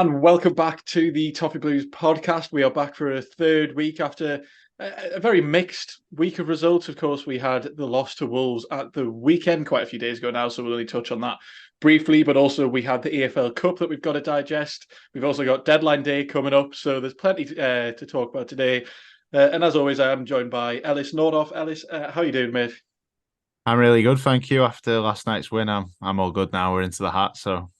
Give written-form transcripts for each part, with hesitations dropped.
And welcome back to the Toffee Blues podcast. We are back for a third week after a very mixed week of results. Of course, we had the loss to Wolves at the weekend quite a few days ago now, so we'll only touch on that briefly. But also, we had the EFL Cup that we've got to digest. We've also got deadline day coming up, so there's plenty to talk about today. And as always, I am joined by Ellis Nordoff. Ellis, how are you doing, mate? I'm really good, thank you. After last night's win, I'm all good now. We're into the hat, so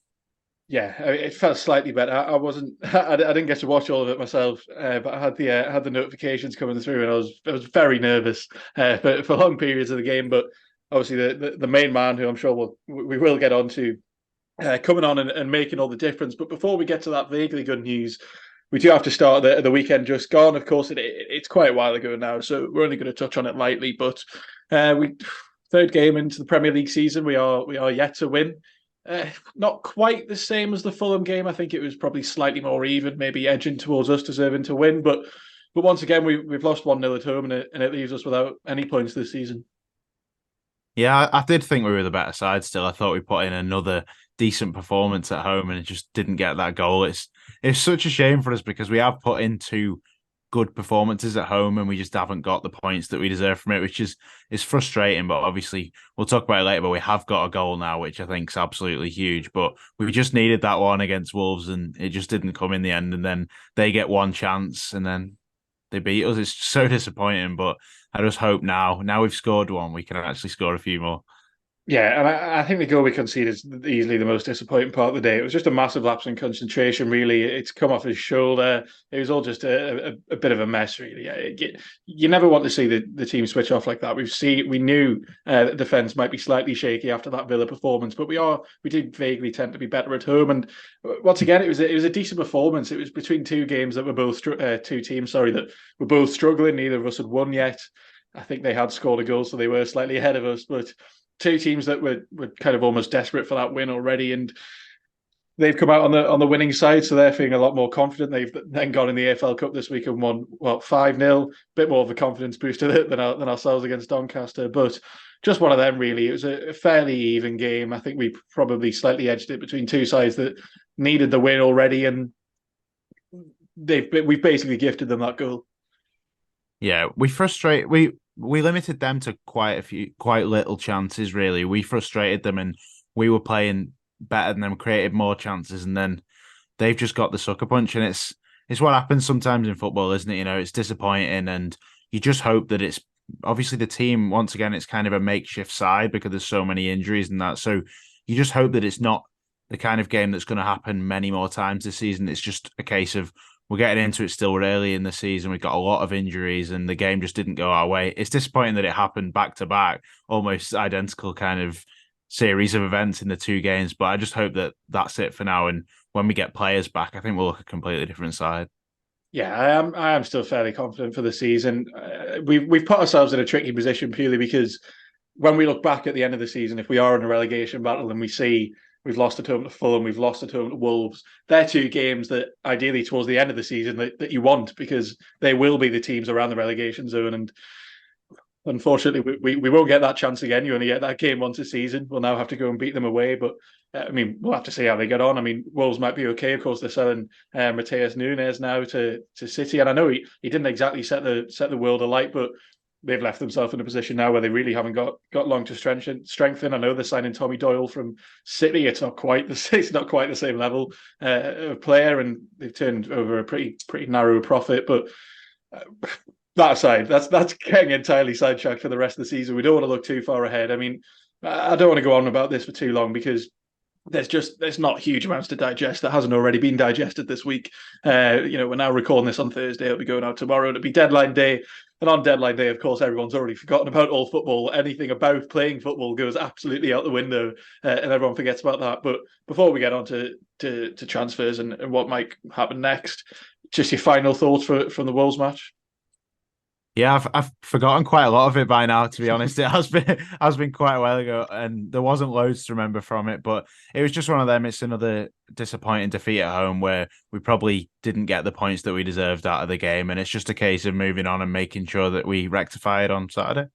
Yeah, it felt slightly better. I wasn't, I didn't get to watch all of it myself, but I had the notifications coming through, and I was very nervous for long periods of the game. But obviously, the main man, who I'm sure we will get on to, coming on and making all the difference. But before we get to that vaguely good news, we do have to start the weekend just gone. Of course, it's quite a while ago now, so we're only going to touch on it lightly. But we third game into the Premier League season, we are yet to win. Not quite the same as the Fulham game. I think it was probably slightly more even, maybe edging towards us deserving to win. But once again, we've lost 1-0 at home, and it leaves us without any points this season. yeah, I did think we were the better side. Still, I thought we put in another decent performance at home, and it just didn't get that goal. It's such a shame for us because we have put in two good performances at home, and we just haven't got the points that we deserve from it, which is frustrating. But obviously, we'll talk about it later. But we have got a goal now, which I think is absolutely huge. But we just needed that one against Wolves, and it just didn't come in the end. And then they get one chance, and then they beat us. It's so disappointing, but I just hope now we've scored one, we can actually score a few more. Yeah, and I think the goal we conceded is easily the most disappointing part of the day. It was just a massive lapse in concentration, really. It's come off his shoulder. It was all just a bit of a mess, really. You never want to see the team switch off like that. We knew the defence might be slightly shaky after that Villa performance, but we did vaguely tend to be better at home. And once again, it was a decent performance. It was between two games that were both two teams, sorry, that were both struggling. Neither of us had won yet. I think they had scored a goal, so they were slightly ahead of us, but two teams that were kind of almost desperate for that win already, and they've come out on the winning side, so they're feeling a lot more confident. They've then gone in the AFL Cup this week and won 5-0, bit more of a confidence booster than ourselves against Doncaster, but just one of them really. It was a fairly even game. I think we probably slightly edged it between two sides that needed the win already, and we've basically gifted them that goal. Yeah, we limited them to quite little chances. Really, we frustrated them, and we were playing better than them, created more chances, and then they've just got the sucker punch, and it's what happens sometimes in football, isn't it? You know, it's disappointing, and you just hope that it's obviously the team. Once again, it's kind of a makeshift side because there's so many injuries and that. So you just hope that it's not the kind of game that's going to happen many more times this season. It's just a case of we're getting into it still early in the season. We've got a lot of injuries and the game just didn't go our way. It's disappointing that it happened back to back, almost identical kind of series of events in the two games. But I just hope that that's it for now. And when we get players back, I think we'll look a completely different side. Yeah, I am still fairly confident for the season. We've put ourselves in a tricky position purely because when we look back at the end of the season, if we are in a relegation battle and we see we've lost at home to Fulham, we've lost at home to Wolves, they're two games that ideally towards the end of the season that you want because they will be the teams around the relegation zone. And unfortunately, we won't get that chance again. You only get that game once a season. We'll now have to go and beat them away. But I mean, we'll have to see how they get on. I mean, Wolves might be okay. Of course, they're selling Mateus Nunes now to City, and I know he didn't exactly set the world alight, but they've left themselves in a position now where they really haven't got long to strengthen. I know they're signing Tommy Doyle from City. It's not quite the same level of player, and they've turned over a pretty narrow profit, but. That aside, that's getting entirely sidetracked for the rest of the season. We don't want to look too far ahead. I mean, I don't want to go on about this for too long because there's not huge amounts to digest that hasn't already been digested this week. We're now recording this on Thursday. It'll be going out tomorrow. It'll be deadline day. And on deadline day, of course, everyone's already forgotten about all football. Anything about playing football goes absolutely out the window, and everyone forgets about that. But before we get on to transfers and what might happen next, just your final thoughts from the Wolves match. Yeah, I've forgotten quite a lot of it by now, to be honest. It has been quite a while ago, and there wasn't loads to remember from it, but it was just one of them. It's another disappointing defeat at home where we probably didn't get the points that we deserved out of the game, and it's just a case of moving on and making sure that we rectify it on Saturday.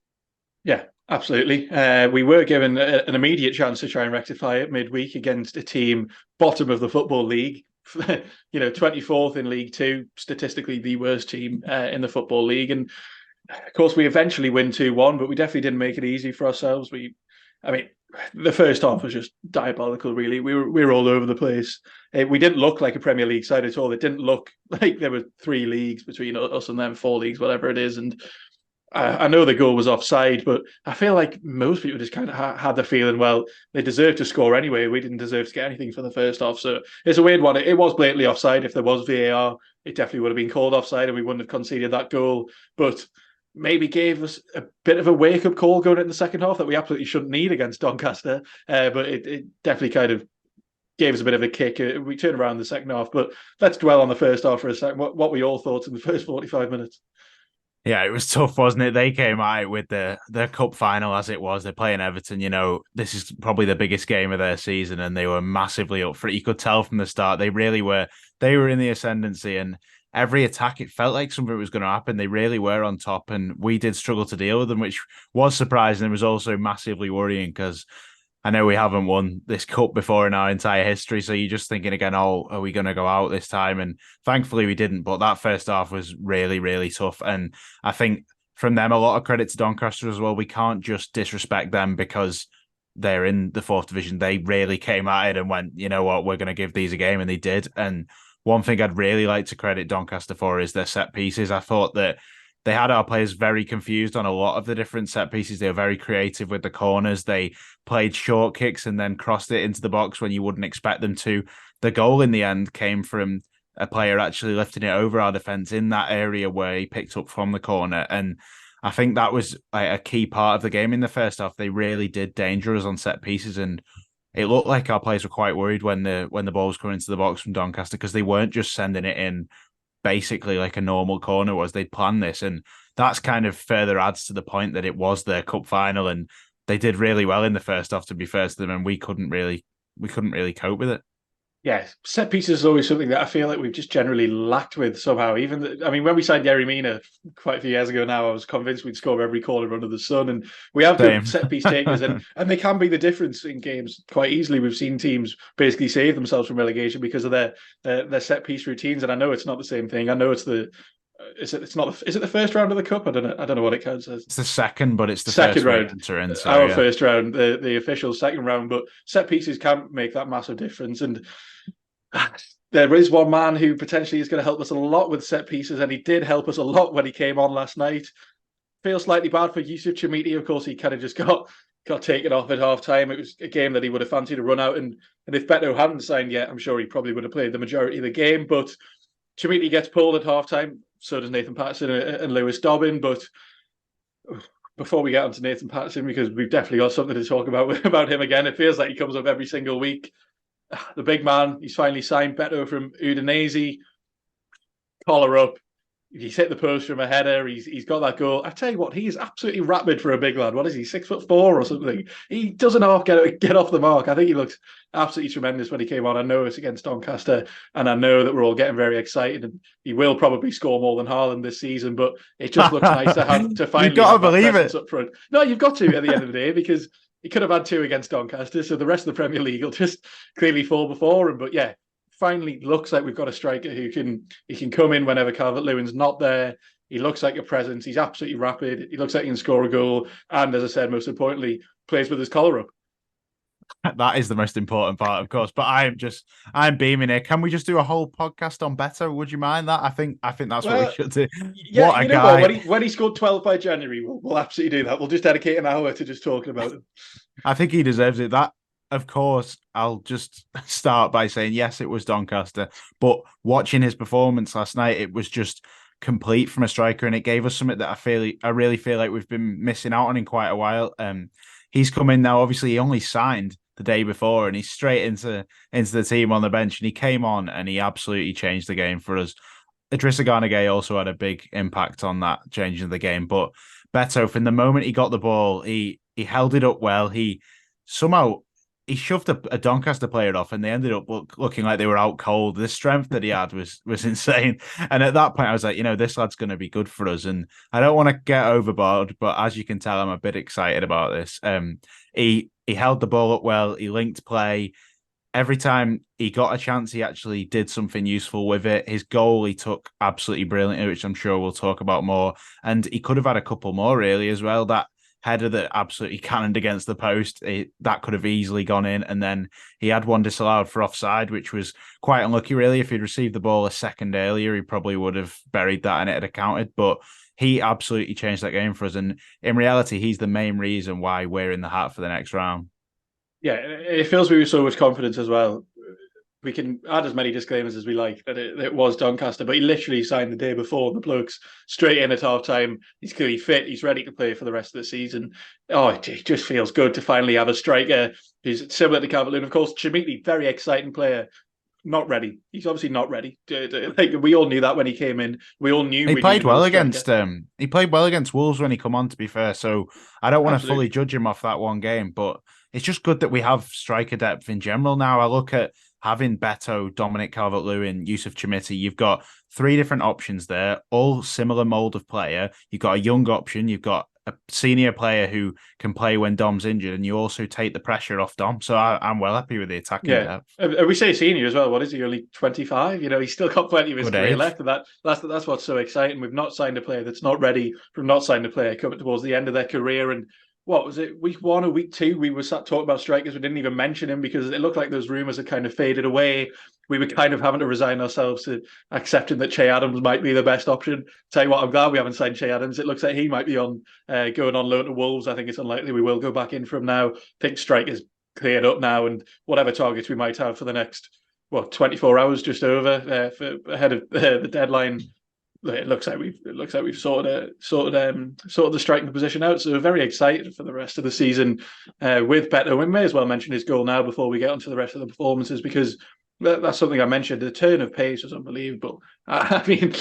Yeah, absolutely. We were given an immediate chance to try and rectify it midweek against a team bottom of the Football League, 24th in League Two, statistically the worst team in the Football League. And of course, we eventually win 2-1, but we definitely didn't make it easy for ourselves. I mean, the first half was just diabolical, really. We were all over the place. We didn't look like a Premier League side at all. It didn't look like there were 3 leagues between us and them, 4 leagues, whatever it is. And I know the goal was offside, but I feel like most people just kind of had the feeling, well, they deserved to score anyway. We didn't deserve to get anything for the first half. So it's a weird one. It was blatantly offside. If there was VAR, it definitely would have been called offside and we wouldn't have conceded that goal. But maybe gave us a bit of a wake-up call going in the second half that we absolutely shouldn't need against Doncaster. But it definitely kind of gave us a bit of a kick. We turned around in the second half. But let's dwell on the first half for a second. What were your thoughts in the first 45 minutes? Yeah, it was tough, wasn't it? They came out with the cup final as it was. They're playing Everton. This is probably the biggest game of their season, and they were massively up for it. You could tell from the start they really were. They were in the ascendancy, and every attack it felt like something was going to happen. They really were on top, and we did struggle to deal with them, which was surprising. It was also massively worrying because I know we haven't won this cup before in our entire history. So you're just thinking again, oh, are we going to go out this time? And thankfully we didn't. But that first half was really, really tough. And I think from them, a lot of credit to Doncaster as well. We can't just disrespect them because they're in the 4th division. They really came at it and went, you know what, we're going to give these a game. And they did. And one thing I'd really like to credit Doncaster for is their set pieces. I thought that they had our players very confused on a lot of the different set pieces. They were very creative with the corners. They played short kicks and then crossed it into the box when you wouldn't expect them to. The goal in the end came from a player actually lifting it over our defence in that area where he picked up from the corner. And I think that was a key part of the game in the first half. They really did danger us on set pieces, and it looked like our players were quite worried when the ball was coming into the box from Doncaster because they weren't just sending it in basically like a normal corner was. They'd planned this, and that's kind of further adds to the point that it was their cup final, and they did really well in the first half, to be fair to them, and we couldn't really cope with it. Yeah, set pieces is always something that I feel like we've just generally lacked with somehow. When we signed Yerry Mina quite a few years ago now, I was convinced we'd score every corner under the sun. And we have good set piece takers, and they can be the difference in games quite easily. We've seen teams basically save themselves from relegation because of their set piece routines. And I know it's not the same thing. I know it's the is it the first round of the cup? I don't know what it counts as. It's the second, but it's the second first round. Our first round, the official second round. But set pieces can make that massive difference. And there is one man who potentially is going to help us a lot with set pieces, and he did help us a lot when he came on last night. Feel slightly bad for Yusuf Chamiti. Of course, he kind of just got taken off at half time. It was a game that he would have fancied to run out, and if Beto hadn't signed yet, I'm sure he probably would have played the majority of the game. But Chamiti gets pulled at half time. So does Nathan Patterson and Lewis Dobbin. But before we get on to Nathan Patterson, because we've definitely got something to talk about him again, it feels like he comes up every single week. The big man, he's finally signed Beto from Udinese. Collar up. He's hit the post from a header. He's got that goal. I tell you what, he is absolutely rapid for a big lad. What is he, 6'4" or something? He doesn't half get off the mark. I think he looks absolutely tremendous when he came on. I know it's against Doncaster, and I know that we're all getting very excited. And he will probably score more than Haaland this season. But it just looks nice to finally. You've got to believe it up front. No, you've got to at the end of the day, because he could have had 2 against Doncaster, so the rest of the Premier League will just clearly fall before him. But yeah, finally looks like we've got a striker who can come in whenever Calvert-Lewin's not there. He looks like a presence. He's absolutely rapid. He looks like he can score a goal. And as I said, most importantly, plays with his collar up. That is the most important part, of course. But I'm beaming here. Can we just do a whole podcast on Beto? Would you mind that? I think that's what we should do. Yeah, what a guy! When he scored 12 by January, we'll absolutely do that. We'll just dedicate an hour to just talking about him. I think he deserves it. That, of course, I'll just start by saying yes, it was Doncaster. But watching his performance last night, it was just complete from a striker, and it gave us something that I really feel like we've been missing out on in quite a while. He's come in now. Obviously, he only signed the day before, and he's straight into the team on the bench. And he came on, and he absolutely changed the game for us. Idrissa Gana Gueye also had a big impact on that changing the game. But Beto, from the moment he got the ball, he held it up well. He shoved a Doncaster player off, and they ended up looking like they were out cold. The strength that he had was insane. And at that point, I was like, this lad's going to be good for us. And I don't want to get overboard, but as you can tell, I'm a bit excited about this. He held the ball up well. He linked play. every time he got a chance, he actually did something useful with it. His goal he took absolutely brilliantly, which I'm sure we'll talk about more. And he could have had a couple more really as well. That header that absolutely cannoned against the post, that could have easily gone in. And then he had one disallowed for offside, which was quite unlucky really. If he'd received the ball a second earlier, he probably would have buried that and it had accounted. But he absolutely changed that game for us. And in reality, he's the main reason why we're in the hat for the next round. Yeah, it fills me with so much confidence as well. We can add as many disclaimers as we like that it was Doncaster, but he literally signed the day before. The bloke's straight in at half time. He's clearly fit. He's ready to play for the rest of the season. Oh, it just feels good to finally have a striker who's similar to Calvert-Lewin. Of course, Chimiti, very exciting player. Not ready. He's obviously not ready. Like we all knew that when he came in. We all knew he we played well against he played well against Wolves when he come on, to be fair. So I don't want to fully Absolutely. judge him off that one game, but it's just good that we have striker depth in general now. I look at having Beto, Dominic Calvert-Lewin, Yusuf Chimiti. You've got three different options there, all similar mold of player. You've got a young option, you've got a senior player who can play when Dom's injured, and you also take the pressure off Dom. So I'm well happy with the attacking Yeah, depth. we say senior as well. What is he? Only 25. You know, he's still got plenty of his Good career age. left, and that's what's so exciting. We've not signed a player that's not ready. From not signed a player coming towards the end of their career, and what was it? Week 1 or week 2, we were sat talking about strikers. We didn't even mention him because it looked like those rumours had kind of faded away. We were kind of having to resign ourselves to accepting that Che Adams might be the best option. Tell you what, I'm glad we haven't signed Che Adams. It looks like he might be on going on loan to Wolves. I think it's unlikely we will go back in from now. I think strikers cleared up now, and whatever targets we might have for the next 24 hours, just over ahead of the deadline. It looks like we've sorted the striking position out. So we're very excited for the rest of the season with Beto. We may as well mention his goal now before we get onto the rest of the performances, because that's something I mentioned. The turn of pace was unbelievable. I mean,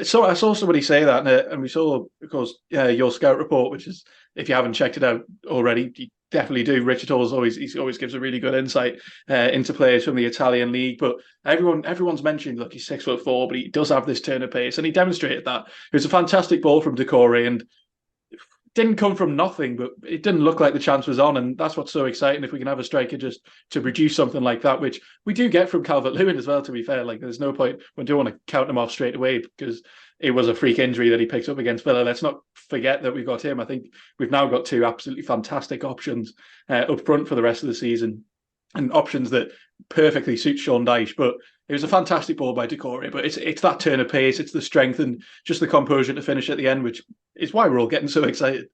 so I saw somebody say that, and we saw, of course, your scout report, which is, if you haven't checked it out already, you definitely do. Richard Hall's always gives a really good insight into players from the Italian league. But everyone's mentioned, look, he's 6'4", but he does have this turn of pace, and he demonstrated that. It was a fantastic ball from Decore, and didn't come from nothing, but it didn't look like the chance was on, and that's what's so exciting. If we can have a striker just to produce something like that, which we do get from Calvert-Lewin as well, to be fair. Like, there's no point, we don't want to count him off straight away because it was a freak injury that he picked up against Villa. Let's not forget that we've got him. I think we've now got two absolutely fantastic options up front for the rest of the season, and options that perfectly suit Sean Dyche. But it was a fantastic ball by Decore, but it's that turn of pace, it's the strength and just the composure to finish at the end, which is why we're all getting so excited.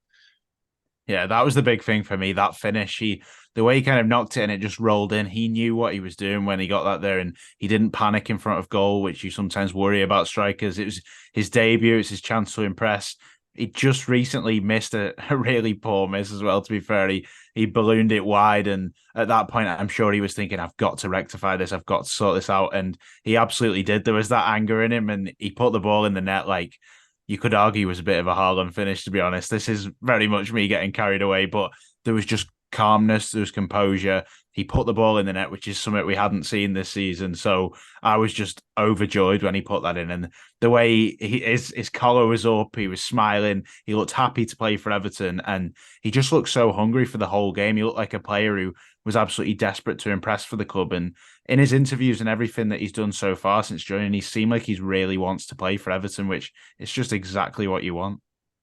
Yeah, that was the big thing for me, that finish. The way he kind of knocked it and it just rolled in, he knew what he was doing when he got that there, and he didn't panic in front of goal, which you sometimes worry about strikers. It was his debut, it's his chance to impress. He just recently missed a really poor miss as well, to be fair. He ballooned it wide, and at that point, I'm sure he was thinking, I've got to rectify this, I've got to sort this out, and he absolutely did. There was that anger in him, and he put the ball in the net like you could argue was a bit of a Haaland finish, to be honest. This is very much me getting carried away, but there was just calmness, there was composure. He put the ball in the net, which is something we hadn't seen this season. So I was just overjoyed when he put that in. And the way his collar was up, he was smiling, he looked happy to play for Everton, and he just looked so hungry for the whole game. He looked like a player who was absolutely desperate to impress for the club. And in his interviews and everything that he's done so far since joining, he seemed like he really wants to play for Everton, which is just exactly what you want.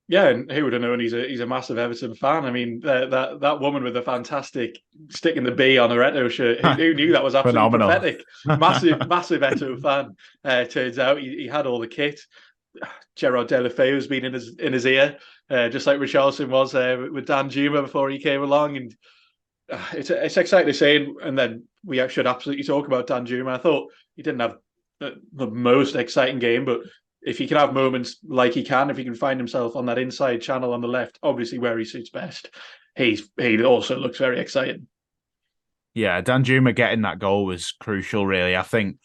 Yeah, and who would have known he's a massive Everton fan? I mean, that woman with the fantastic sticking the B on her Eto shirt, who knew that was absolutely Phenomenal. prophetic? Massive Eto fan. Turns out he had all the kit. Gerard Deulofeu's been in his ear, just like Richarlison was with Dan Juma before he came along, and it's exciting to say. And then we should absolutely talk about Dan Juma. I thought he didn't have the most exciting game, but if he can have moments like he can, if he can find himself on that inside channel on the left, obviously where he suits best, he also looks very exciting. Yeah, Danjuma getting that goal was crucial, really. I think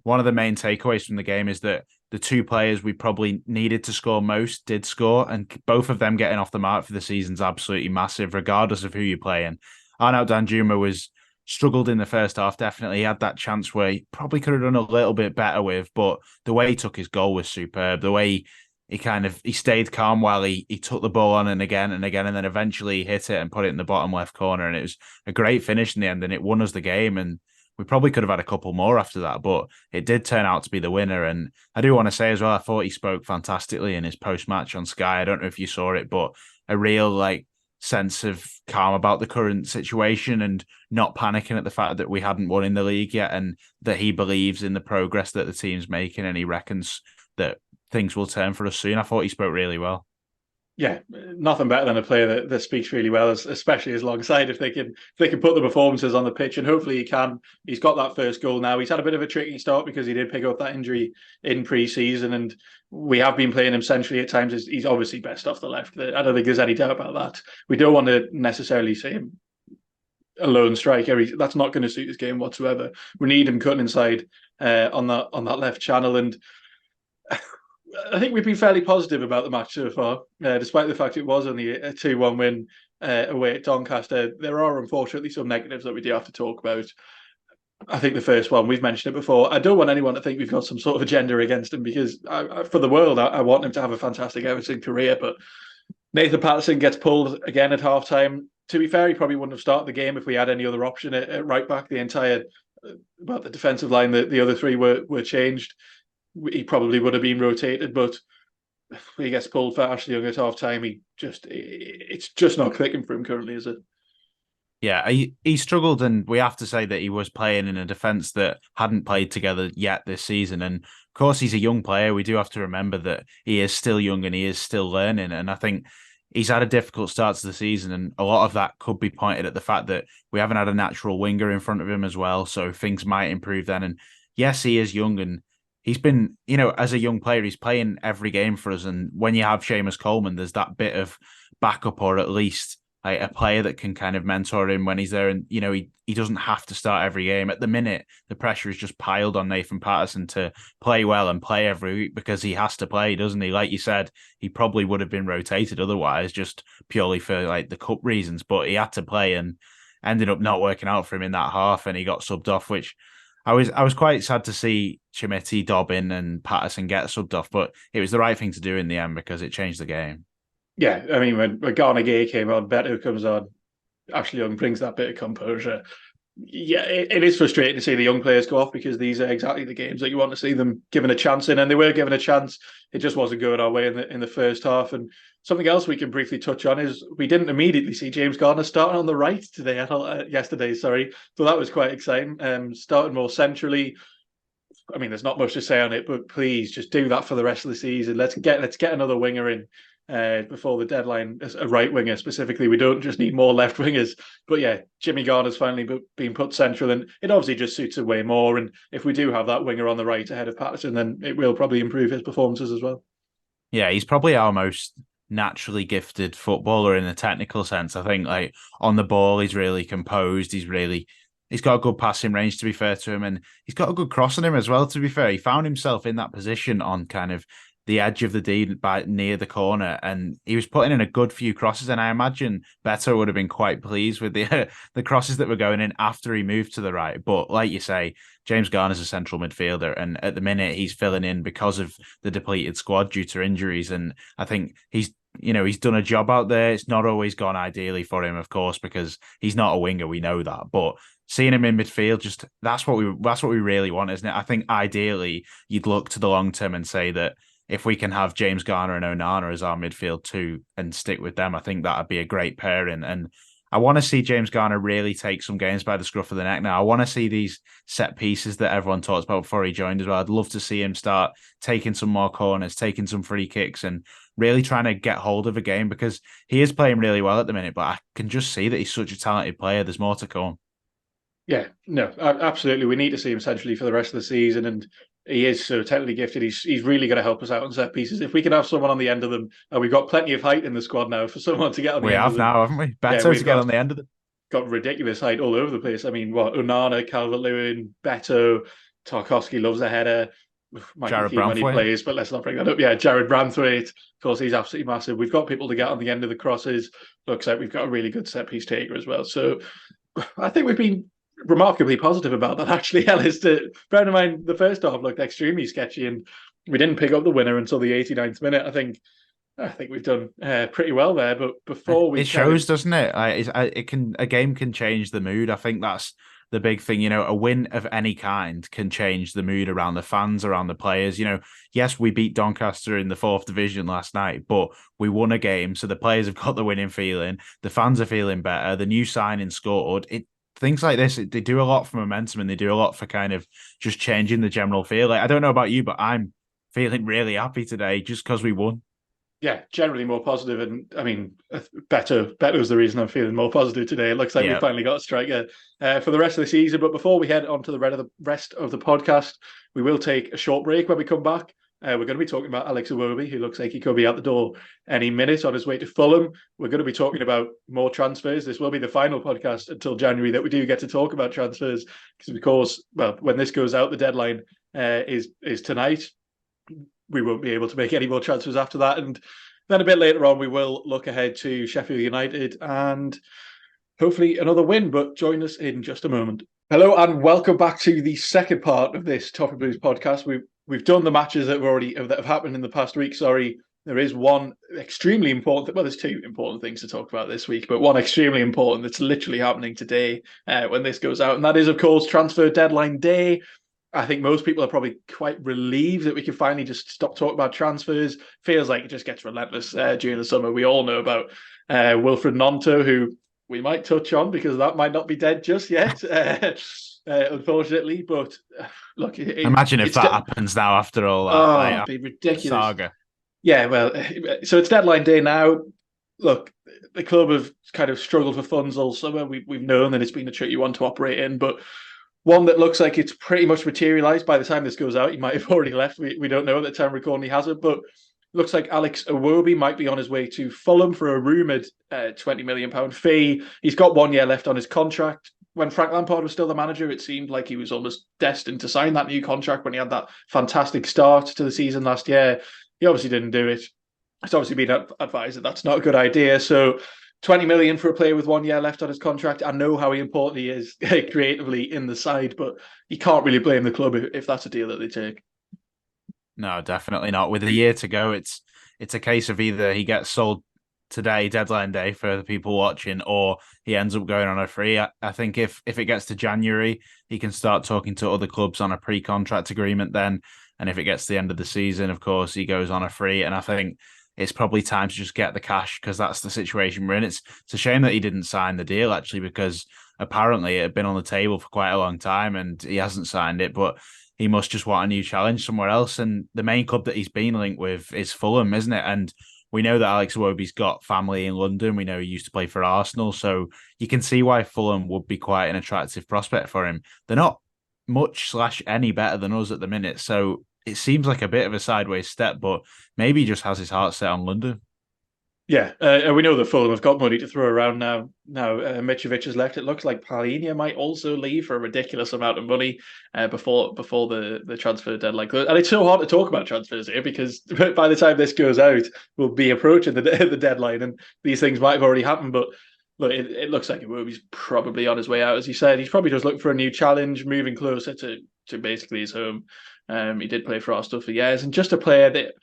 one of the main takeaways from the game is that the two players we probably needed to score most did score, and both of them getting off the mark for the season is absolutely massive, regardless of who you're playing. Arnaut Danjuma was struggled in the first half, definitely. He had that chance where he probably could have done a little bit better with, but the way he took his goal was superb. The way he stayed calm while he took the ball on and again, and then eventually hit it and put it in the bottom left corner. And it was a great finish in the end, and it won us the game. And we probably could have had a couple more after that, but it did turn out to be the winner. And I do want to say as well, I thought he spoke fantastically in his post-match on Sky. I don't know if you saw it, but a real like sense of calm about the current situation and not panicking at the fact that we hadn't won in the league yet, and that he believes in the progress that the team's making, and he reckons that things will turn for us soon. I thought he spoke really well. Yeah, nothing better than a player that speaks really well, especially as alongside if they can put the performances on the pitch, and hopefully he can. He's got that first goal now. He's had a bit of a tricky start because he did pick up that injury in pre-season, and we have been playing him centrally at times. He's obviously best off the left. I don't think there's any doubt about that. We don't want to necessarily see him a lone striker. That's not going to suit his game whatsoever. We need him cutting inside on that left channel, and I think we've been fairly positive about the match so far, despite the fact it was only a 2-1 win away at Doncaster. There are unfortunately some negatives that we do have to talk about. I think the first one, we've mentioned it before. I don't want anyone to think we've got some sort of agenda against him, because for the world, I want him to have a fantastic Everton career. But Nathan Patterson gets pulled again at half-time. To be fair, he probably wouldn't have started the game if we had any other option at right back. The entire about the defensive line, the other three were changed. He probably would have been rotated, but he gets pulled for Ashley Young at half time. It's just not clicking for him currently, is it? Yeah, he struggled, and we have to say that he was playing in a defence that hadn't played together yet this season. And of course, he's a young player. We do have to remember that he is still young and he is still learning. And I think he's had a difficult start to the season, and a lot of that could be pointed at the fact that we haven't had a natural winger in front of him as well. So things might improve then. And yes, he is young, and he's been, as a young player, he's playing every game for us. And when you have Seamus Coleman, there's that bit of backup, or at least like a player that can kind of mentor him when he's there. And, he doesn't have to start every game. At the minute, the pressure is just piled on Nathan Patterson to play well and play every week, because he has to play, doesn't he? Like you said, he probably would have been rotated otherwise, just purely for like the cup reasons, but he had to play and ended up not working out for him in that half, and he got subbed off, which I was quite sad to see Chimiti, Dobbin and Patterson get subbed off, but it was the right thing to do in the end because it changed the game. Yeah, I mean, when Garner Gay came on, Beto comes on, Ashley Young brings that bit of composure. Yeah, it is frustrating to see the young players go off, because these are exactly the games that you want to see them given a chance in, and they were given a chance. It just wasn't going our way in the first half. And something else we can briefly touch on is we didn't immediately see James Garner starting on the right yesterday. Sorry, so that was quite exciting. Starting more centrally. I mean, there's not much to say on it, but please just do that for the rest of the season. Let's get another winger in before the deadline, as a right winger specifically. We don't just need more left wingers. But yeah, Jimmy Garner's finally been put central, and it obviously just suits him way more. And if we do have that winger on the right ahead of Patterson, then it will probably improve his performances as well. Yeah, he's probably our most naturally gifted footballer in a technical sense. I think like on the ball, he's really composed. He's got a good passing range, to be fair to him, and he's got a good cross on him as well, to be fair. He found himself in that position on kind of the edge of the D near the corner, and he was putting in a good few crosses, and I imagine Beto would have been quite pleased with the crosses that were going in after he moved to the right. But like you say, James Garner's a central midfielder, and at the minute he's filling in because of the depleted squad due to injuries, and I think he's done a job out there. It's not always gone ideally for him, of course, because he's not a winger, we know that, but seeing him in midfield, that's what we really want, isn't it? I think ideally you'd look to the long term and say that if we can have James Garner and Onana as our midfield too and stick with them, I think that'd be a great pairing. And I want to see James Garner really take some games by the scruff of the neck now. I want to see these set pieces that everyone talks about before he joined as well. I'd love to see him start taking some more corners, taking some free kicks, and really trying to get hold of a game, because he is playing really well at the minute, but I can just see that he's such a talented player. There's more to come. Yeah, no, absolutely. We need to see him centrally for the rest of the season, and he is so technically gifted. He's really going to help us out on set pieces. If we can have someone on the end of them, and we've got plenty of height in the squad now for someone to get on the end of them. We have now, haven't we? Beto to get on the end of them. Got ridiculous height all over the place. I mean, Onana, Calvert-Lewin, Beto, Tarkowski loves a header. Jared Keane when he Branthwaite plays, but let's not bring that up. Yeah, Jared Branthwaite, of course, he's absolutely massive. We've got people to get on the end of the crosses. Looks like we've got a really good set piece taker as well. So I think we've been remarkably positive about that, actually, Ellis. Bear in mind, the first half looked extremely sketchy, and we didn't pick up the winner until the 89th minute. I think we've done pretty well there. But before we, it shows, doesn't it? A game can change the mood. I think that's the big thing. A win of any kind can change the mood around the fans, around the players. Yes, we beat Doncaster in the 4th division last night, but we won a game, so the players have got the winning feeling. The fans are feeling better. The new signing scored. Things like this, they do a lot for momentum, and they do a lot for kind of just changing the general feel. Like, I don't know about you, but I'm feeling really happy today just because we won. Yeah, generally more positive, and I mean, better was the reason I'm feeling more positive today. It looks like we finally got a striker for the rest of the season. But before we head on to the rest of the podcast, we will take a short break. When we come back, we're going to be talking about Alex Iwobi, who looks like he could be out the door any minute on his way to Fulham. We're going to be talking about more transfers. This will be the final podcast until January that we do get to talk about transfers, because of course, well, when this goes out, the deadline is tonight. We won't be able to make any more transfers after that. And then a bit later on, we will look ahead to Sheffield United and hopefully another win. But join us in just a moment. Hello and welcome back to the second part of this Toffee Blues podcast. We've done the matches that have happened in the past week. Sorry, there is one extremely important. Well, there's two important things to talk about this week, but one extremely important that's literally happening today when this goes out, and that is, of course, transfer deadline day. I think most people are probably quite relieved that we can finally just stop talking about transfers. Feels like it just gets relentless during the summer. We all know about Wilfred Gnonto, who we might touch on because that might not be dead just yet, unfortunately. But look, imagine if that happens now after all that. It'd be ridiculous. Saga. Yeah, well, so it's deadline day now. Look, the club have kind of struggled for funds all summer. We've known that it's been a tricky one to operate in, but one that looks like it's pretty much materialised by the time this goes out. He might have already left. We don't know at the time recording he hasn't, but looks like Alex Iwobi might be on his way to Fulham for a rumoured £20 million fee. He's got 1 year left on his contract. When Frank Lampard was still the manager, it seemed like he was almost destined to sign that new contract when he had that fantastic start to the season last year. He obviously didn't do it. It's obviously been advised that that's not a good idea. So 20 million for a player with 1 year left on his contract. I know how important he is creatively in the side, but you can't really blame the club if that's a deal that they take. No, definitely not. With a year to go, it's a case of either he gets sold today, deadline day for the people watching, or he ends up going on a free. I think if it gets to January, he can start talking to other clubs on a pre-contract agreement then. And if it gets to the end of the season, of course, he goes on a free. And I think it's probably time to just get the cash because that's the situation we're in. It's a shame that he didn't sign the deal, actually, because apparently it had been on the table for quite a long time and he hasn't signed it, but he must just want a new challenge somewhere else. And the main club that he's been linked with is Fulham, isn't it? And we know that Alex Iwobi's got family in London. We know he used to play for Arsenal. So you can see why Fulham would be quite an attractive prospect for him. They're not much/any better than us at the minute. So it seems like a bit of a sideways step, but maybe he just has his heart set on London. Yeah, we know that Fulham have got money to throw around now. Now Mitrovic has left. It looks like Palhinha might also leave for a ridiculous amount of money before the transfer deadline. And it's so hard to talk about transfers here because by the time this goes out, we'll be approaching the deadline and these things might have already happened. But look, it looks like Iwobi's probably on his way out, as you said. He's probably just looking for a new challenge, moving closer to basically his home. He did play for Arsenal for years, and just a player that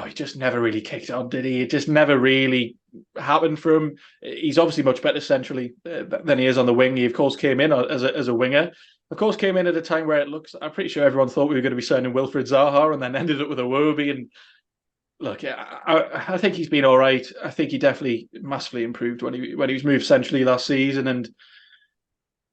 he just never really kicked on, did he? It just never really happened for him. He's obviously much better centrally than he is on the wing. He, of course, came in as a winger. Of course, came in at a time where I'm pretty sure everyone thought we were going to be signing Wilfred Zaha and then ended up with Iwobi. And look, I think he's been all right. I think he definitely massively improved when he was moved centrally last season. And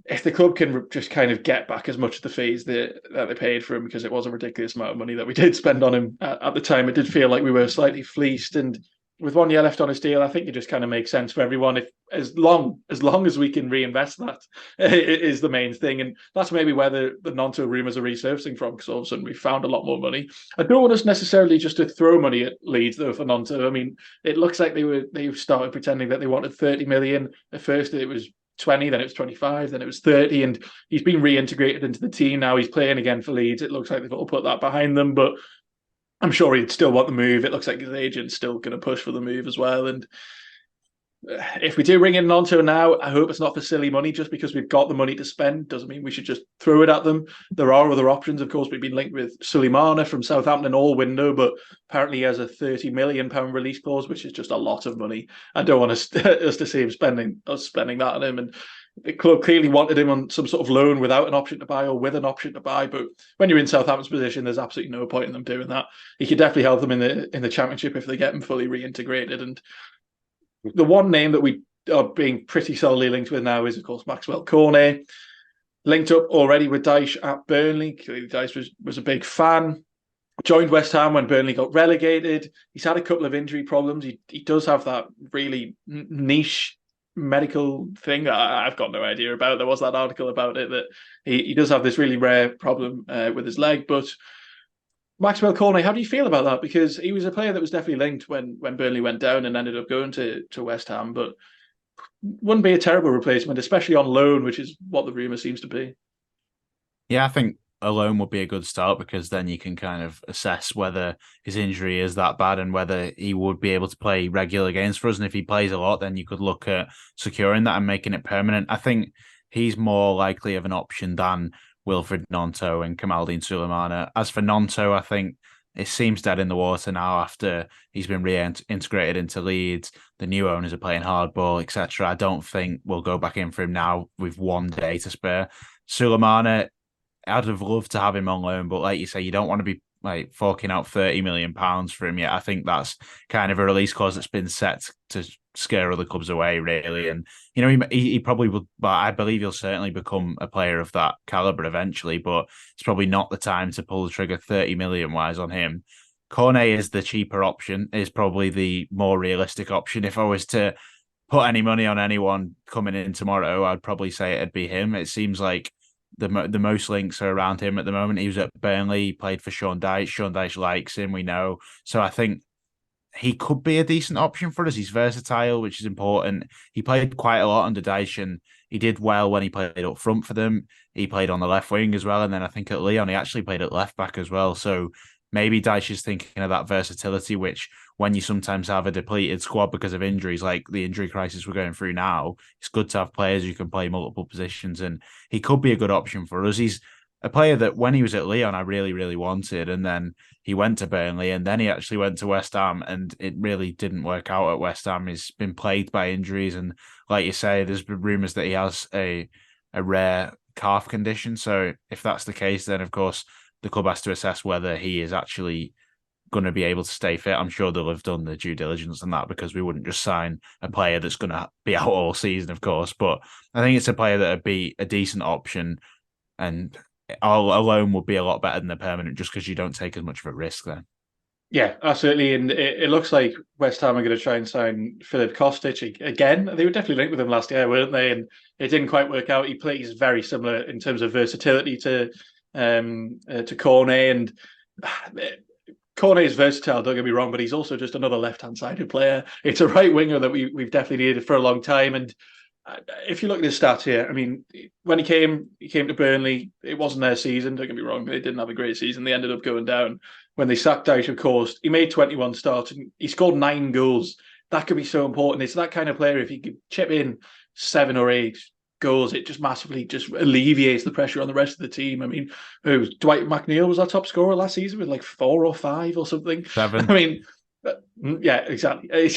if the club can just kind of get back as much of the fees that they paid for him, because it was a ridiculous amount of money that we did spend on him at the time, it did feel like we were slightly fleeced. And with 1 year left on his deal, I think it just kind of makes sense for everyone. If as long as we can reinvest that, it is the main thing. And that's maybe where the Gnonto rumours are resurfacing from, because all of a sudden we found a lot more money. I don't want us necessarily just to throw money at Leeds though for Gnonto. I mean, it looks like they started pretending that they wanted 30 million. At first it was 20, then it was 25, then it was 30, and he's been reintegrated into the team now. He's playing again for Leeds. It looks like they've all put that behind them, but I'm sure he'd still want the move. It looks like his agent's still going to push for the move as well. And if we do ring in Gnonto now, I hope it's not for silly money. Just because we've got the money to spend doesn't mean we should just throw it at them. There are other options. Of course, we've been linked with Suleimana from Southampton all window, but apparently he has a £30 million release clause, which is just a lot of money. I don't want us to see him spending that on him. And the club clearly wanted him on some sort of loan without an option to buy or with an option to buy. But when you're in Southampton's position, there's absolutely no point in them doing that. He could definitely help them in the Championship if they get him fully reintegrated. And the one name that we are being pretty solidly linked with now is, of course, Maxwell Cornet. Linked up already with Dyche at Burnley. Clearly, Dyche was a big fan. Joined West Ham when Burnley got relegated. He's had a couple of injury problems. He does have that really niche medical thing that I've got no idea about. There was that article about it that he does have this really rare problem with his leg. But Maxwell Cornet, how do you feel about that? Because he was a player that was definitely linked when Burnley went down and ended up going to West Ham, but wouldn't be a terrible replacement, especially on loan, which is what the rumour seems to be. Yeah, I think a loan would be a good start because then you can kind of assess whether his injury is that bad and whether he would be able to play regular games for us. And if he plays a lot, then you could look at securing that and making it permanent. I think he's more likely of an option than Wilfred Gnonto and Kamaldeen Sulemana. As for Gnonto, I think it seems dead in the water now after he's been reintegrated into Leeds. The new owners are playing hardball, etc. I don't think we'll go back in for him now with 1 day to spare. Sulemana, I'd have loved to have him on loan, but like you say, you don't want to be like forking out £30 million for him yet. I think that's kind of a release clause that's been set to scare other clubs away, really. And he probably would, but I believe he'll certainly become a player of that caliber eventually. But it's probably not the time to pull the trigger 30 million wise on him. Cornet is the cheaper option, is probably the more realistic option. If I was to put any money on anyone coming in tomorrow, I'd probably say it'd be him. It seems like the most links are around him at the moment. He was at Burnley, he played for Sean Dyche. Sean Dyche likes him, we know. So I think he could be a decent option for us. He's versatile, which is important. He played quite a lot under Dyche, and he did well when he played up front for them. He played on the left wing as well, and then I think at Lyon he actually played at left back as well. So maybe Dyche is thinking of that versatility, which when you sometimes have a depleted squad because of injuries, like the injury crisis we're going through now, it's good to have players who can play multiple positions, and he could be a good option for us. He's a player that when he was at Lyon, I really, really wanted, and then he went to Burnley, and then he actually went to West Ham, and it really didn't work out at West Ham. He's been plagued by injuries, and like you say, there's been rumours that he has a rare calf condition. So if that's the case, then of course the club has to assess whether he is actually going to be able to stay fit. I'm sure they'll have done the due diligence on that, because we wouldn't just sign a player that's going to be out all season, of course. But I think it's a player that would be a decent option, and all alone would be a lot better than the permanent, just because you don't take as much of a risk then. Yeah, absolutely. And it looks like West Ham are going to try and sign Filip Kostic again. They were definitely linked with him last year, weren't they? And it didn't quite work out. He plays very similar in terms of versatility to Cornet, and Cornet is versatile, don't get me wrong, but he's also just another left-hand sided player. It's a right winger that we've definitely needed for a long time. And if you look at his stats here, I mean, when he came to Burnley, it wasn't their season, don't get me wrong. They didn't have a great season. They ended up going down. When they sacked Dyche, of course, he made 21 starts and he scored 9 goals. That could be so important. It's that kind of player, if he could chip in 7 or 8 goals, it just massively just alleviates the pressure on the rest of the team. I mean, Dwight McNeil was our top scorer last season with like 4 or 5 or something. 7. I mean, yeah, exactly. It's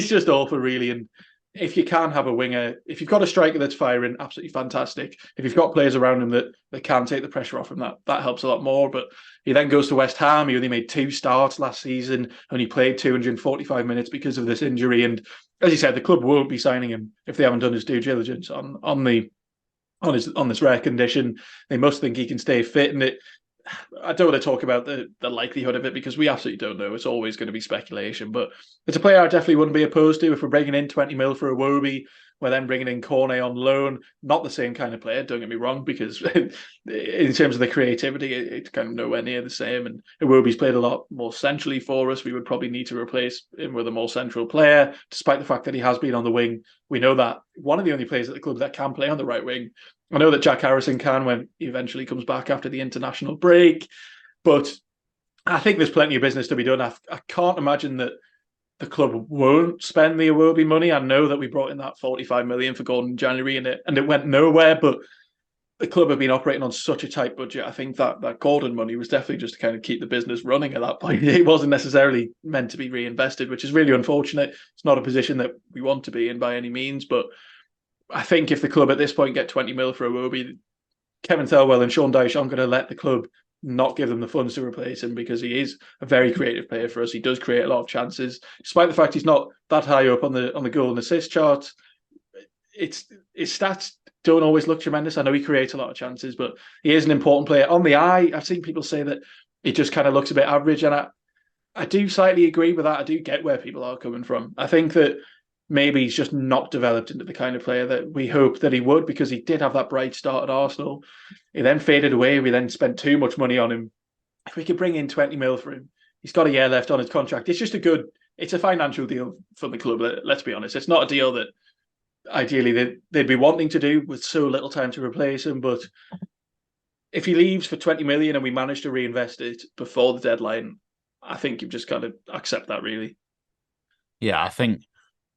just awful, really. And if you can have a winger, if you've got a striker that's firing, absolutely fantastic. If you've got players around him that can take the pressure off him, that helps a lot more. But he then goes to West Ham. He only made 2 starts last season, only played 245 minutes because of this injury. And as you said, the club won't be signing him if they haven't done his due diligence on this rare condition. They must think he can stay fit, and I don't want to talk about the likelihood of it because we absolutely don't know. It's always going to be speculation, but it's a player I definitely wouldn't be opposed to. If we're bringing in 20 mil for Iwobi, we're then bringing in Cornet on loan. Not the same kind of player, don't get me wrong, because in terms of the creativity, it's kind of nowhere near the same. And Iwobi's played a lot more centrally for us. We would probably need to replace him with a more central player, despite the fact that he has been on the wing. We know that one of the only players at the club that can play on the right wing. I know that Jack Harrison can when he eventually comes back after the international break, but I think there's plenty of business to be done. I can't imagine that the club won't spend the Iwobi money. I know that we brought in that 45 million for Gordon in January and it went nowhere, but the club have been operating on such a tight budget. I think that Gordon money was definitely just to kind of keep the business running at that point. It wasn't necessarily meant to be reinvested, which is really unfortunate. It's not a position that we want to be in by any means, but I think if the club at this point get 20 mil for Iwobi, Kevin Thelwell and Sean Dyche aren't going to let the club not give them the funds to replace him, because he is a very creative player for us. He does create a lot of chances, despite the fact he's not that high up on the goal and assist chart. It's his stats don't always look tremendous. I know he creates a lot of chances, but he is an important player. On the eye, I've seen people say that it just kind of looks a bit average, and I do slightly agree with that. I do get where people are coming from. I think that maybe he's just not developed into the kind of player that we hoped that he would, because he did have that bright start at Arsenal. He then faded away. We then spent too much money on him. If we could bring in 20 mil for him, he's got a year left on his contract. It's a financial deal for the club. Let's be honest. It's not a deal that ideally they'd be wanting to do with so little time to replace him. But if he leaves for 20 million and we manage to reinvest it before the deadline, I think you've just got to accept that, really. Yeah, I think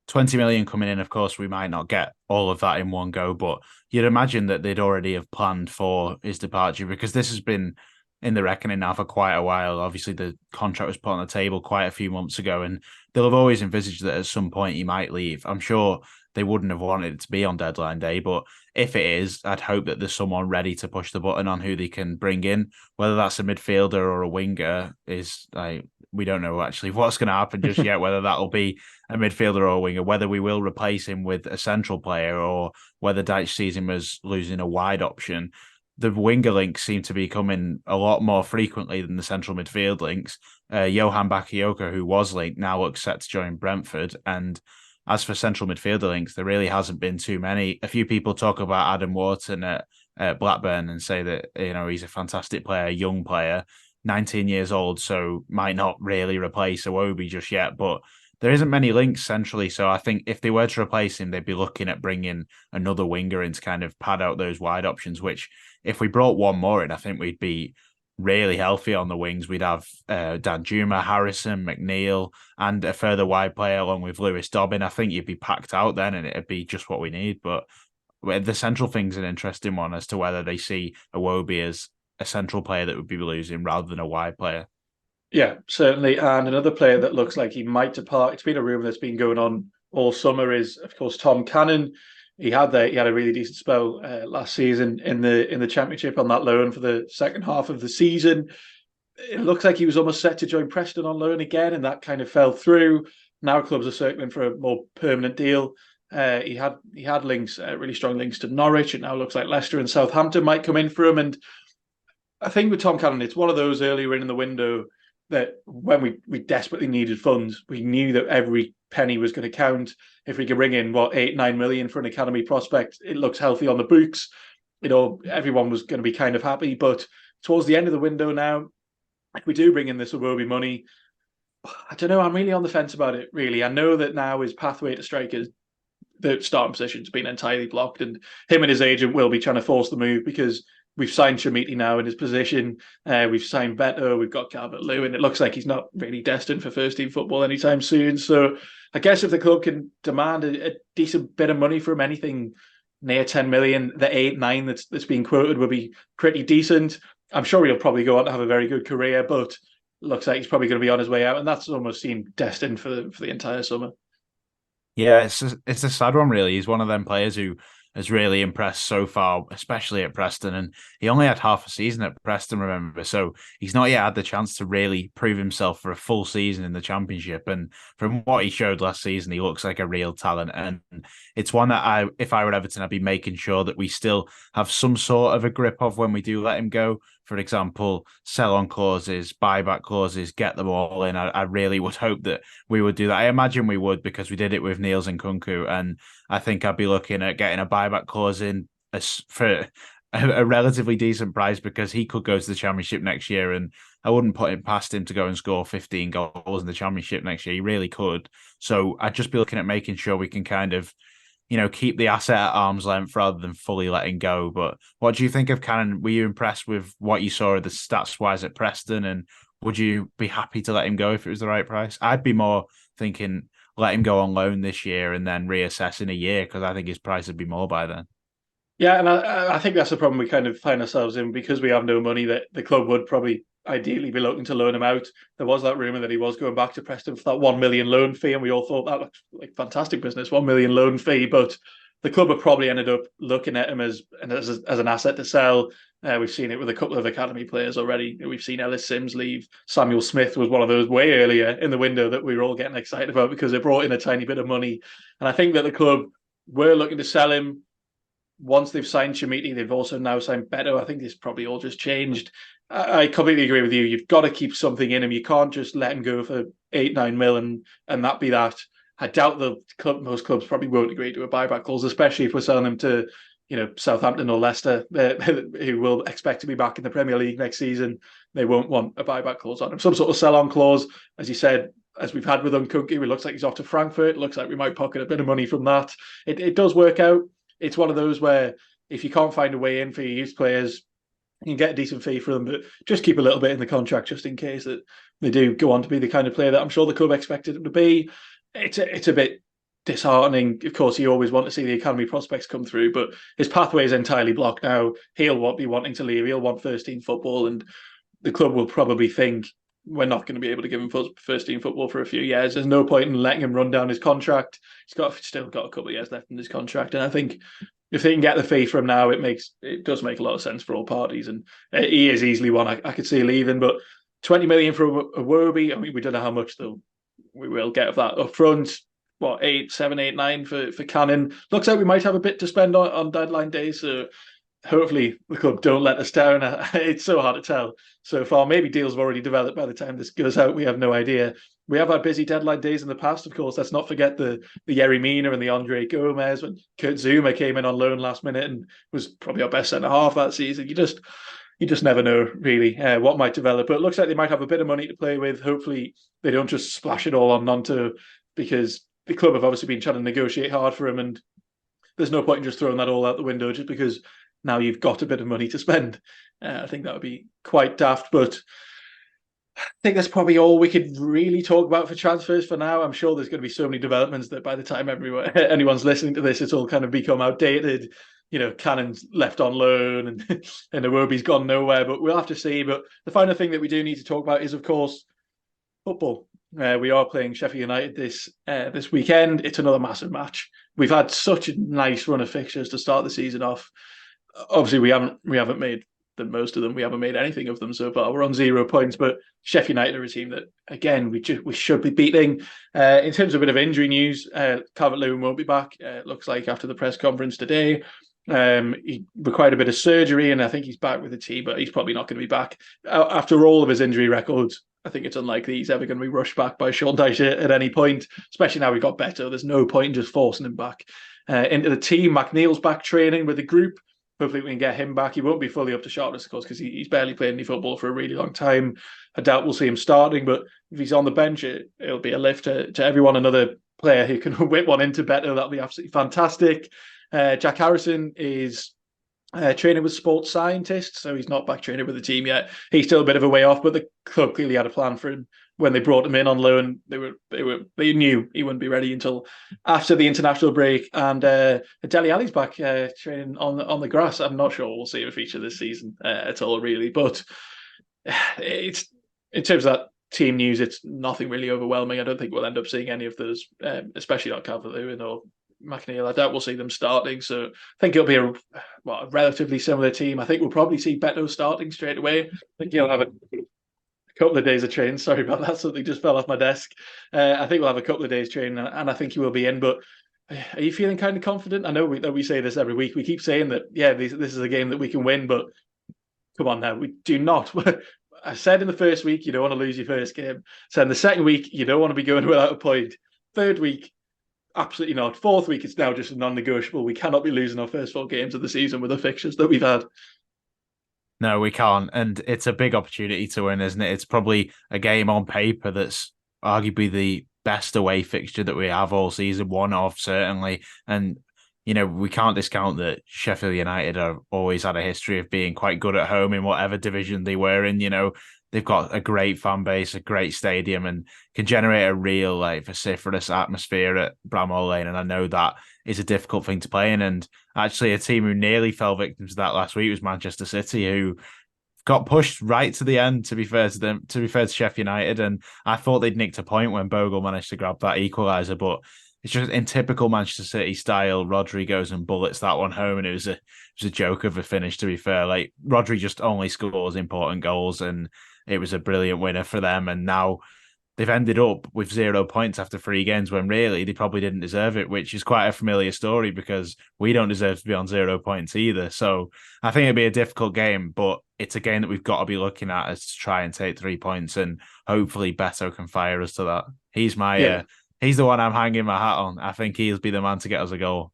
20 million coming in, of course, we might not get all of that in one go, but you'd imagine that they'd already have planned for his departure, because this has been in the reckoning now for quite a while. Obviously, the contract was put on the table quite a few months ago, and they'll have always envisaged that at some point he might leave. I'm sure they wouldn't have wanted it to be on deadline day, but if it is, I'd hope that there's someone ready to push the button on who they can bring in, whether that's a midfielder or a winger. We don't know actually what's going to happen just yet, whether that'll be a midfielder or a winger, whether we will replace him with a central player, or whether Dyche sees him as losing a wide option. The winger links seem to be coming a lot more frequently than the central midfield links. Johan Bakayoko, who was linked, now looks set to join Brentford. And as for central midfielder links, there really hasn't been too many. A few people talk about Adam Wharton at Blackburn and say that, he's a fantastic player, young player, 19 years old, so might not really replace Iwobi just yet. But there isn't many links centrally, so I think if they were to replace him, they'd be looking at bringing another winger in to kind of pad out those wide options, which if we brought one more in, I think we'd be really healthy on the wings. We'd have Danjuma, Harrison, McNeil, and a further wide player along with Lewis Dobbin. I think you'd be packed out then, and it'd be just what we need. But the central thing's an interesting one as to whether they see Iwobi as a central player that would be losing rather than a wide player. Yeah, certainly. And another player that looks like he might depart, it's been a rumour that's been going on all summer, is, of course, Tom Cannon. He had a really decent spell last season in the Championship on that loan for the second half of the season. It looks like he was almost set to join Preston on loan again, and that kind of fell through. Now clubs are circling for a more permanent deal. He had links, really strong links to Norwich. It now looks like Leicester and Southampton might come in for him. And I think with Tom Cannon, it's one of those earlier in the window that when we desperately needed funds, we knew that every penny was going to count. If we could bring in 8-9 million for an academy prospect, it looks healthy on the books. Everyone was going to be kind of happy. But towards the end of the window now, if we do bring in this Iwobi money, I don't know. I'm really on the fence about it. Really, I know that now his pathway to strikers, the starting position's been entirely blocked, and him and his agent will be trying to force the move, because we've signed Shamiti now in his position. We've signed Beto. We've got Calvert-Lewin. It looks like he's not really destined for first-team football anytime soon. So I guess if the club can demand a decent bit of money from anything near 10 million, the 8-9 that's being quoted will be pretty decent. I'm sure he'll probably go on to have a very good career, but looks like he's probably going to be on his way out, and that's almost seemed destined for the entire summer. Yeah, it's a sad one, really. He's one of them players who has really impressed so far, especially at Preston. And he only had half a season at Preston, remember? So he's not yet had the chance to really prove himself for a full season in the Championship. And from what he showed last season, he looks like a real talent. And it's one that if I were Everton, I'd be making sure that we still have some sort of a grip of when we do let him go. For example, sell-on clauses, buyback clauses, get them all in. I really would hope that we would do that. I imagine we would, because we did it with Niels and Nkunku, and I think I'd be looking at getting a buyback clause in for a relatively decent price, because he could go to the Championship next year, and I wouldn't put it past him to go and score 15 goals in the Championship next year. He really could. So I'd just be looking at making sure we can kind of, keep the asset at arm's length rather than fully letting go. But what do you think of Cannon? Were you impressed with what you saw of the stats-wise at Preston? And would you be happy to let him go if it was the right price? I'd be more thinking let him go on loan this year and then reassess in a year, because I think his price would be more by then. Yeah, and I think that's the problem we kind of find ourselves in, because we have no money, that the club would probably ideally be looking to loan him out. There was that rumour that he was going back to Preston for that 1 million loan fee, and we all thought that looked like fantastic business, 1 million loan fee. But the club have probably ended up looking at him as an asset to sell. We've seen it with a couple of academy players already. We've seen Ellis Sims leave. Samuel Smith was one of those way earlier in the window that we were all getting excited about because they brought in a tiny bit of money. And I think that the club were looking to sell him. Once they've signed Shamiti, they've also now signed Beto. I think this probably all just changed. I completely agree with you. You've got to keep something in him. You can't just let him go for 8-9 mil and that be that. I doubt most clubs probably won't agree to a buyback clause, especially if we're selling him to, Southampton or Leicester, who will expect to be back in the Premier League next season. They won't want a buyback clause on him. Some sort of sell-on clause, as you said, as we've had with Nkunku. It looks like he's off to Frankfurt. It looks like we might pocket a bit of money from that. It does work out. It's one of those where if you can't find a way in for your youth players, you can get a decent fee for them, but just keep a little bit in the contract just in case that they do go on to be the kind of player that I'm sure the club expected them to be. It's a bit disheartening. Of course, you always want to see the academy prospects come through, but his pathway is entirely blocked now. He'll be wanting to leave. He'll want first team football, and the club will probably think we're not going to be able to give him first team football for a few years. There's no point in letting him run down his contract. He's still got a couple of years left in his contract, and I think if they can get the fee from now, it does make a lot of sense for all parties. And he is easily one I could see leaving, but 20 million for a Wobie. I mean, we don't know how much though we will get of that up front. What, 8, 7, 8, 9 for Cannon? Looks like we might have a bit to spend on deadline day, so hopefully the club don't let us down. It's so hard to tell so far. Maybe deals have already developed by the time this goes out. We have no idea. We have had busy deadline days in the past, of course. Let's not forget the Yerry Mina and the Andre Gomez when Kurt Zuma came in on loan last minute and was probably our best centre half that season. You just never know really what might develop. But it looks like they might have a bit of money to play with. Hopefully they don't just splash it all on Nonto, because the club have obviously been trying to negotiate hard for him, and there's no point in just throwing that all out the window just because now you've got a bit of money to spend. I think that would be quite daft, but I think that's probably all we could really talk about for transfers for now. I'm sure there's going to be so many developments that by the time anyone's listening to this, it's all kind of become outdated. Cannon's left on loan and Iwobi's gone nowhere, but we'll have to see. But the final thing that we do need to talk about is, of course, football. We are playing Sheffield United this weekend. It's another massive match. We've had such a nice run of fixtures to start the season off. Obviously, we haven't made most of them. We haven't made anything of them so far. We're on 0 points, but Sheffield United are a team that, again, we should be beating. In terms of a bit of injury news, Calvert-Lewin won't be back. It looks like after the press conference today. He required a bit of surgery, and I think he's back with the team, but he's probably not going to be back after all of his injury records. I think it's unlikely he's ever going to be rushed back by Sean Dyche at any point, especially now we've got Beto. There's no point in just forcing him back into the team. McNeil's back training with the group. Hopefully we can get him back. He won't be fully up to sharpness, of course, because he's barely played any football for a really long time. I doubt we'll see him starting, but if he's on the bench, it'll be a lift to everyone. Another player who can whip one into Beto, that'll be absolutely fantastic. Jack Harrison is training with sports scientists, so he's not back training with the team yet. He's still a bit of a way off, but the club clearly had a plan for him when they brought him in on loan. They knew he wouldn't be ready until after the international break. And Dele Alli's back training on the grass. I'm not sure we'll see him feature this season at all, really. But it's in terms of that team news, it's nothing really overwhelming. I don't think we'll end up seeing any of those, especially not Calvert-Lewin or McNeil. I doubt we'll see them starting, so I think it'll be a relatively similar team. I think we'll probably see Beto starting straight away. I think he'll have a couple of days of training. Sorry about that, something just fell off my desk. I think we'll have a couple of days training, and I think he will be in. But are you feeling kind of confident? I know we say this every week. We keep saying that, this is a game that we can win, but come on now, we do not. I said in the first week, you don't want to lose your first game. So in the second week, you don't want to be going without a point. Third week, absolutely not. Fourth week, it's now just a non-negotiable. We cannot be losing our first 4 games of the season with the fixtures that we've had. No, we can't. And it's a big opportunity to win, isn't it? It's probably a game on paper that's arguably the best away fixture that we have all season, one of certainly. And, we can't discount that Sheffield United have always had a history of being quite good at home in whatever division they were in. They've got a great fan base, a great stadium, and can generate a real vociferous atmosphere at Bramall Lane. And I know that is a difficult thing to play in. And actually, a team who nearly fell victim to that last week was Manchester City, who got pushed right to the end. To be fair to them, to be fair to Sheffield United, and I thought they'd nicked a point when Bogle managed to grab that equaliser, but it's just in typical Manchester City style. Rodri goes and bullets that one home, and it was a joke of a finish. To be fair, like Rodri just only scores important goals, and it was a brilliant winner for them. And now they've ended up with 0 points after 3 games when really they probably didn't deserve it, which is quite a familiar story because we don't deserve to be on 0 points either. So I think it'd be a difficult game, but it's a game that we've got to be looking at as to try and take 3 points, and hopefully Beto can fire us to that. Yeah. He's the one I'm hanging my hat on. I think he'll be the man to get us a goal.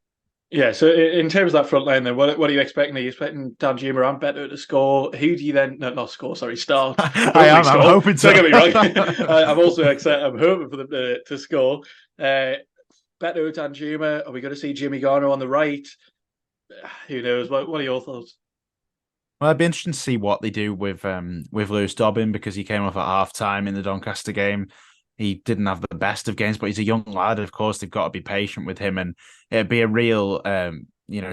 Yeah, so in terms of that front line, then what are you expecting? Are you expecting Danjuma and Beto to score? Who do you then not score? Sorry, start. I am. Score. I'm hoping to. Don't get me wrong. I'm also excited. I'm hoping for them to score. Beto, Danjuma. Are we going to see Jimmy Garner on the right? Who knows? What are your thoughts? Well, I'd be interested to see what they do with Lewis Dobbin because he came off at half time in the Doncaster game. He didn't have the best of games, but he's a young lad. Of course, they've got to be patient with him, and it'd be a real,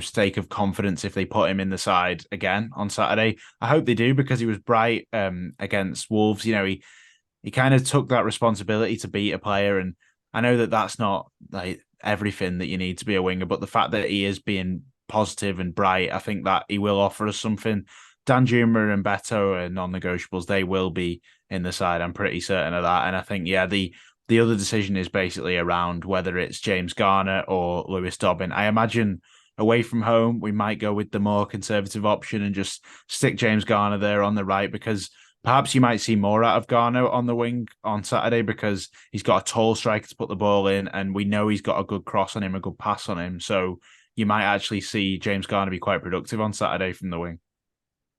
stake of confidence if they put him in the side again on Saturday. I hope they do because he was bright against Wolves. You know, he kind of took that responsibility to beat a player, and I know that that's not like everything that you need to be a winger, but the fact that he is being positive and bright, I think that he will offer us something. Danjuma and Beto are non-negotiables. They will be in the side. I'm pretty certain of that. And I think, the other decision is basically around whether it's James Garner or Lewis Dobbin. I imagine away from home, we might go with the more conservative option and just stick James Garner there on the right because perhaps you might see more out of Garner on the wing on Saturday because he's got a tall striker to put the ball in and we know he's got a good cross on him, a good pass on him. So you might actually see James Garner be quite productive on Saturday from the wing.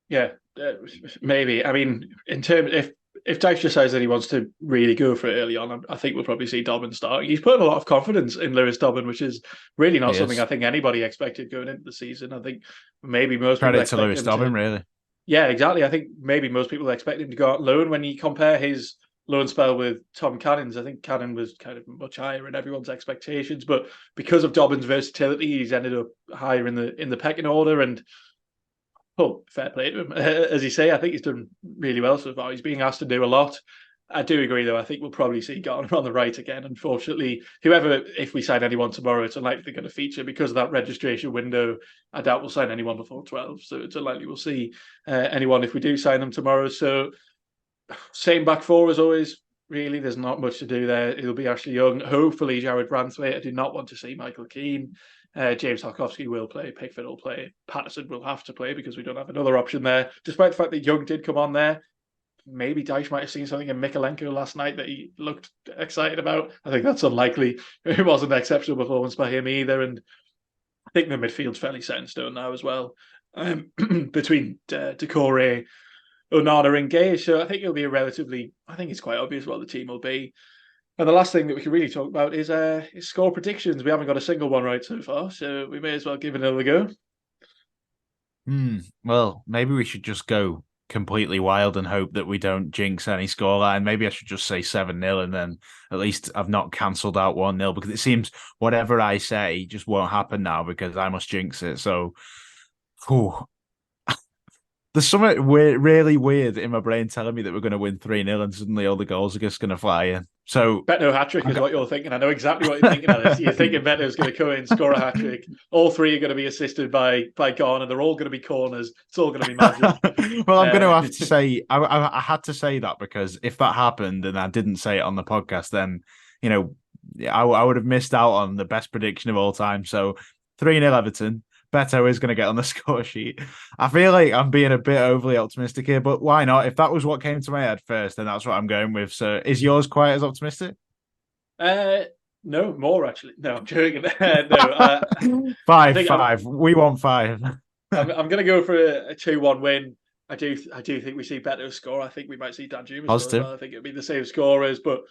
Yeah, maybe. I mean, in terms if Dyche decides that he wants to really go for it early on, I think we'll probably see Dobbin starting. He's putting a lot of confidence in Lewis Dobbin, which is really not something I think anybody expected going into the season. I think maybe most people expect to Lewis Dobbin, really. Yeah, exactly. I think maybe most people expect him to go out loan. When you compare his loan spell with Tom Cannon's, I think Cannon was kind of much higher in everyone's expectations, but because of Dobbin's versatility, he's ended up higher in the pecking order and. Oh, fair play to him. As you say, I think he's done really well so far. He's being asked to do a lot. I do agree, though. I think we'll probably see Garner on the right again. Unfortunately, if we sign anyone tomorrow, it's unlikely they're going to feature because of that registration window. I doubt we'll sign anyone before 12. So it's unlikely we'll see anyone if we do sign them tomorrow. So same back four as always. Really, there's not much to do there. It'll be Ashley Young. Hopefully, Jared Branthwaite. I do not want to see Michael Keane. James Tarkowski will play. Pickford will play. Patterson will have to play because we don't have another option there. Despite the fact that Young did come on there, maybe Dyche might have seen something in Mikalenko last night that he looked excited about. I think that's unlikely. It wasn't an exceptional performance by him either. And I think the midfield's fairly set in stone now as well. Between Decore, Onana and Gay. So I think it'll be I think it's quite obvious what the team will be. And the last thing that we can really talk about is score predictions. We haven't got a single one right so far, so we may as well give it another go. Well, maybe we should just go completely wild and hope that we don't jinx any scoreline. Maybe I should just say 7-0 and then at least I've not cancelled out 1-0 because it seems whatever I say just won't happen now because I must jinx it. So, there's something really weird in my brain telling me that we're going to win 3-0 and suddenly all the goals are just going to fly in. So Beto hat-trick is what you're thinking. I know exactly what you're thinking of this. You're thinking Beto's going to come in, score a hat-trick. All three are going to be assisted by Garner. They're all going to be corners. It's all going to be magic. Well, I'm going to have to say, I had to say that because if that happened and I didn't say it on the podcast, then, I would have missed out on the best prediction of all time. So 3-0 Everton. Beto is going to get on the score sheet. I feel like I'm being a bit overly optimistic here, but why not? If that was what came to my head first, then that's what I'm going with. So is yours quite as optimistic? No, more actually. No, I'm joking. No, 5-5. We want 5. I'm going to go for a 2-1 win. I do think we see Beto score. I think we might see Danjuma score as well. I think it'll be the same scorers, but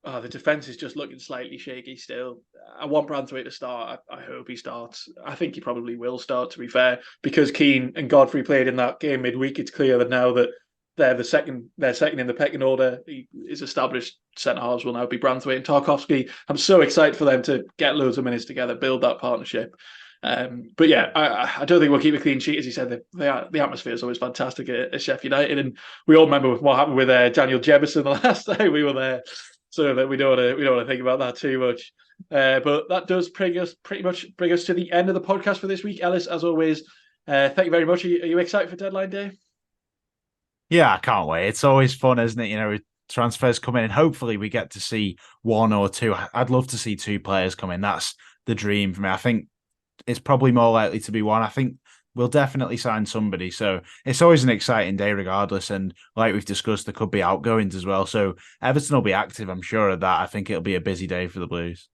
the defence is just looking slightly shaky still. I want Branthwaite to start. I hope he starts. I think he probably will start, to be fair, because Keane and Godfrey played in that game midweek. It's clear that now that they're second in the pecking order. His established centre halves will now be Branthwaite and Tarkowski. I'm so excited for them to get loads of minutes together, build that partnership. But yeah, I don't think we'll keep a clean sheet. As you said, the atmosphere is always fantastic at Sheffield United, and we all remember what happened with Daniel Jemison the last time we were there. So that we don't want to think about that too much. But that does pretty much bring us to the end of the podcast for this week. Ellis, as always, thank you very much. Are you excited for deadline day? Yeah, I can't wait. It's always fun, isn't it? You know, transfers come in and hopefully we get to see one or two. I'd love to see two players come in. That's the dream for me. I think it's probably more likely to be one. I think we'll definitely sign somebody. So it's always an exciting day regardless. And like we've discussed, there could be outgoings as well. So Everton will be active, I'm sure of that. I think it'll be a busy day for the Blues.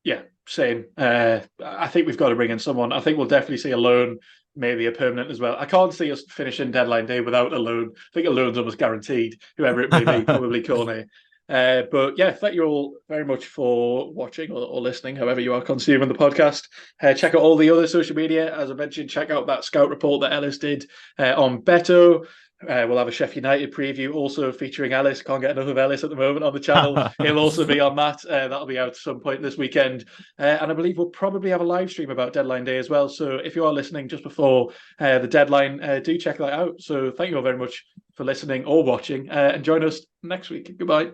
Yeah, same. I think we've got to bring in someone. I think we'll definitely see a loan, maybe a permanent as well. I can't see us finishing deadline day without a loan. I think a loan's almost guaranteed, whoever it may be, probably Cornet. But yeah, thank you all very much for watching or listening, however you are consuming the podcast. Check out all the other social media. As I mentioned, check out that scout report that Ellis did on Beto. We'll have a Sheffield United preview also featuring Ellis. Can't get enough of Ellis at the moment on the channel. He'll also be on that. That'll be out at some point this weekend. And I believe we'll probably have a live stream about deadline day as well. So if you are listening just before the deadline, do check that out. So thank you all very much for listening or watching. And join us next week. Goodbye.